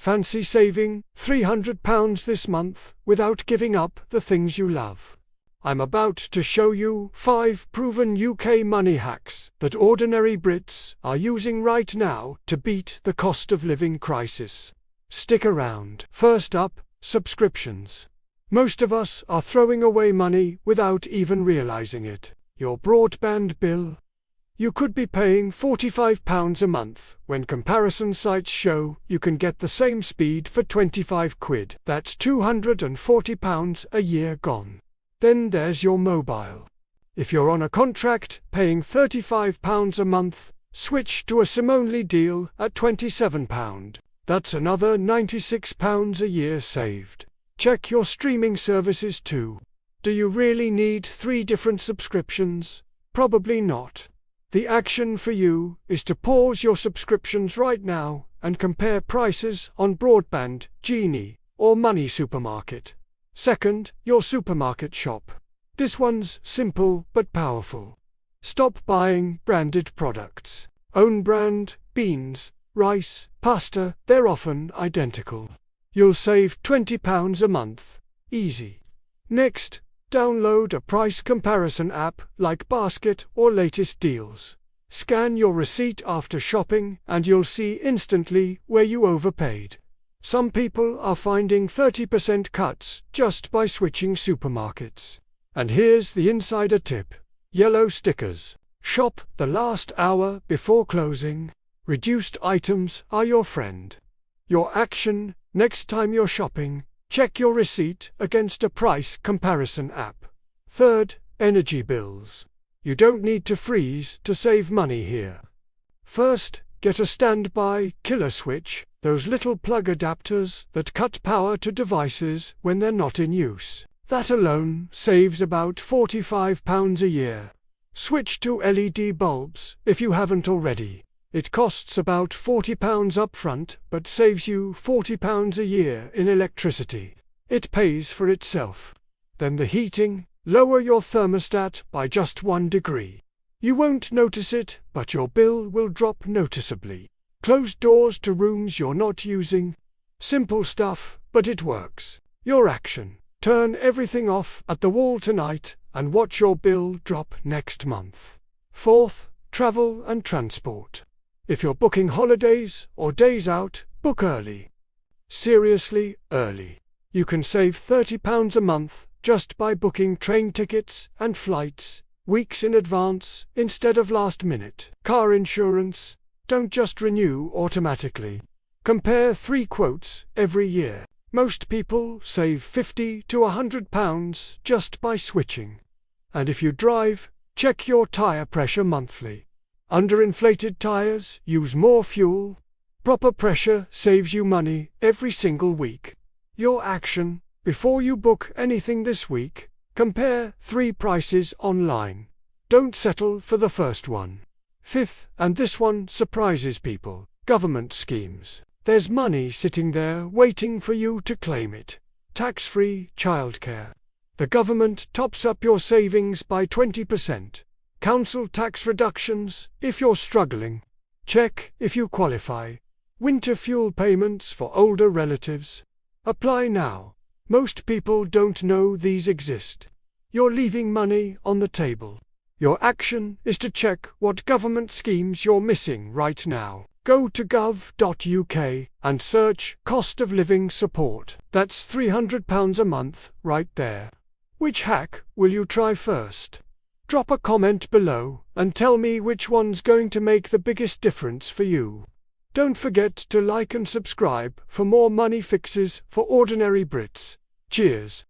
Fancy saving £300 this month without giving up the things you love? I'm about to show you 5 proven UK money hacks that ordinary Brits are using right now to beat the cost of living crisis. Stick around. First up, subscriptions. Most of us are throwing away money without even realizing it. Your broadband bill. You could be paying £45 a month when comparison sites show you can get the same speed for 25 quid. That's £240 a year gone. Then there's your mobile. If you're on a contract paying £35 a month, switch to a SIM-only deal at £27. That's another £96 a year saved. Check your streaming services too. Do you really need 3 different subscriptions? Probably not. The action for you is to pause your subscriptions right now and compare prices on Broadband, Genie, or Money Supermarket. Second, your supermarket shop. This one's simple but powerful. Stop buying branded products. Own brand, beans, rice, pasta, they're often identical. You'll save £20 a month. Easy. Next, download a price comparison app like Basket or Latest Deals. Scan your receipt after shopping and you'll see instantly where you overpaid. Some people are finding 30% cuts just by switching supermarkets. And here's the insider tip. Yellow stickers. Shop the last hour before closing. Reduced items are your friend. Your action, next time you're shopping, check your receipt against a price comparison app. Third, energy bills. You don't need to freeze to save money here. First, get a standby killer switch, those little plug adapters that cut power to devices when they're not in use. That alone saves about £45 a year. Switch to LED bulbs if you haven't already. It costs about £40 upfront but saves you £40 a year in electricity. It pays for itself. Then the heating. Lower your thermostat by just 1 degree. You won't notice it, but your bill will drop noticeably. Close doors to rooms you're not using. Simple stuff, but it works. Your action. Turn everything off at the wall tonight and watch your bill drop next month. Fourth, travel and transport. If you're booking holidays or days out, book early. Seriously, early. You can save £30 a month just by booking train tickets and flights weeks in advance instead of last minute. Car insurance. Don't just renew automatically. Compare 3 quotes every year. Most people save £50 to £100 just by switching. And if you drive, check your tire pressure monthly. Underinflated tires use more fuel. Proper pressure saves you money every single week. Your action. Before you book anything this week, compare 3 prices online. Don't settle for the first one. Fifth, and this one surprises people, government schemes. There's money sitting there waiting for you to claim it. Tax-free childcare. The government tops up your savings by 20%. Council tax reductions if you're struggling. Check if you qualify. Winter fuel payments for older relatives. Apply now. Most people don't know these exist. You're leaving money on the table. Your action is to check what government schemes you're missing right now. Go to gov.uk and search cost of living support. That's £300 a month right there. Which hack will you try first? Drop a comment below and tell me which one's going to make the biggest difference for you. Don't forget to like and subscribe for more money fixes for ordinary Brits. Cheers.